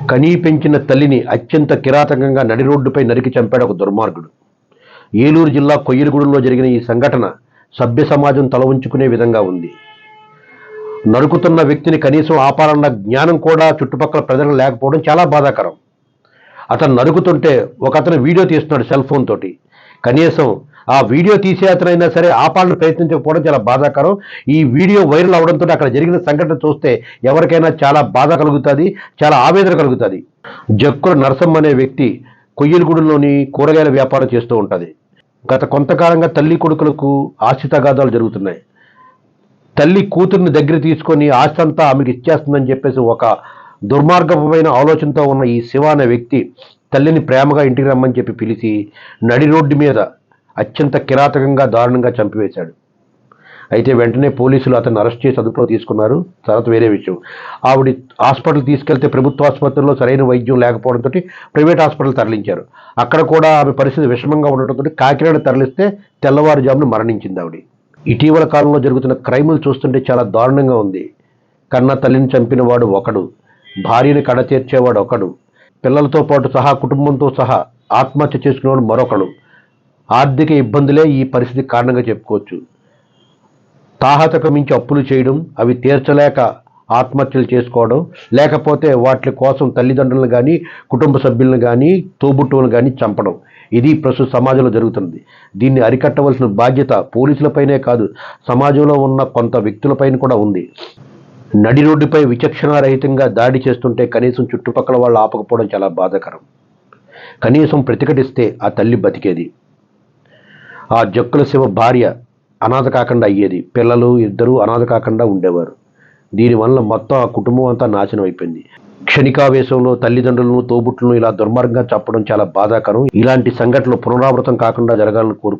కనీ పెంచిన తల్లిని అత్యంత కిరాతకంగా నడి రోడ్డుపై నరికి చంపాడు ఒక దుర్మార్గుడు. ఏలూరు జిల్లా కొయ్యలగూడెంలో జరిగిన ఈ సంఘటన సభ్య సమాజం తల ఉంచుకునే విధంగా ఉంది. నరుకుతున్న వ్యక్తిని కనీసం ఆపాలన్న జ్ఞానం కూడా చుట్టుపక్కల ప్రజలకు లేకపోవడం చాలా బాధాకరం. అతను నరుకుతుంటే ఒకతను వీడియో తీస్తున్నాడు సెల్ ఫోన్ తోటి. కనీసం ఆ వీడియో తీసే అతనైనా సరే ఆపాలని ప్రయత్నించకపోవడం చాలా బాధాకరం. ఈ వీడియో వైరల్ అవడంతో అక్కడ జరిగిన సంఘటన చూస్తే ఎవరికైనా చాలా బాధ కలుగుతుంది, చాలా ఆవేదన కలుగుతుంది. జక్కుల నరసమ్మ అనే వ్యక్తి కొయ్యలగూడెంలోని కూరగాయల వ్యాపారం చేస్తూ ఉంటుంది. గత కొంతకాలంగా తల్లి కొడుకులకు ఆస్తి తగాదాలు జరుగుతున్నాయి. తల్లి కూతుర్ని దగ్గర తీసుకొని ఆస్తి అంతా ఆమెకి ఇచ్చేస్తుందని చెప్పేసి ఒక దుర్మార్గమైన ఆలోచనతో ఉన్న ఈ శివ అనే వ్యక్తి తల్లిని ప్రేమగా ఇంటికి రమ్మని చెప్పి పిలిచి నడి రోడ్డు మీద అత్యంత కిరాతకంగా దారుణంగా చంపివేశాడు. అయితే వెంటనే పోలీసులు అతన్ని అరెస్ట్ చేసి అదుపులో తీసుకున్నారు. తర్వాత వేరే విషయం, ఆవిడ హాస్పిటల్ తీసుకెళ్తే ప్రభుత్వ ఆసుపత్రిలో సరైన వైద్యం లేకపోవడంతో ప్రైవేట్ హాస్పిటల్ తరలించారు. అక్కడ కూడా ఆమె పరిస్థితి విషమంగా ఉండటంతో కాకినాడ తరలిస్తే తెల్లవారుజామున మరణించింది ఆవిడ. ఇటీవల కాలంలో జరుగుతున్న క్రైములు చూస్తుంటే చాలా దారుణంగా ఉంది. కన్న తల్లిని చంపిన వాడు ఒకడు, భార్యని కడతీర్చేవాడు ఒకడు, పిల్లలతో పాటు సహా కుటుంబంతో సహా ఆత్మహత్య చేసుకునేవాడు మరొకడు. ఆర్థిక ఇబ్బందులే ఈ పరిస్థితికి కారణంగా చెప్పుకోవచ్చు. తాహతకు మించి అప్పులు చేయడం, అవి తీర్చలేక ఆత్మహత్యలు చేసుకోవడం, లేకపోతే వాటి కోసం తల్లిదండ్రులను కానీ కుటుంబ సభ్యులను కానీ తోబుట్టువులను కానీ చంపడం, ఇది ప్రస్తుత సమాజంలో జరుగుతుంది. దీన్ని అరికట్టవలసిన బాధ్యత పోలీసులపైనే కాదు, సమాజంలో ఉన్న కొంత వ్యక్తులపైన కూడా ఉంది. నడి రోడ్డుపై విచక్షణారహితంగా దాడి చేస్తుంటే కనీసం చుట్టుపక్కల వాళ్ళు ఆపకపోవడం చాలా బాధాకరం. కనీసం ప్రతిఘటిస్తే ఆ తల్లి బతికేది, ఆ జక్కుల శివ భార్య అనాథ కాకుండా అయ్యేది, పిల్లలు ఇద్దరూ అనాథ కాకుండా ఉండేవారు. దీనివల్ల మొత్తం ఆ కుటుంబం అంతా నాశనం అయిపోయింది. క్షణికావేశంలో తల్లిదండ్రులను తోబుట్లను ఇలా దుర్మార్గంగా చంపడం చాలా బాధాకరం. ఇలాంటి సంఘటనలు పునరావృతం కాకుండా జరగాలని కోరుకుంటున్నాను.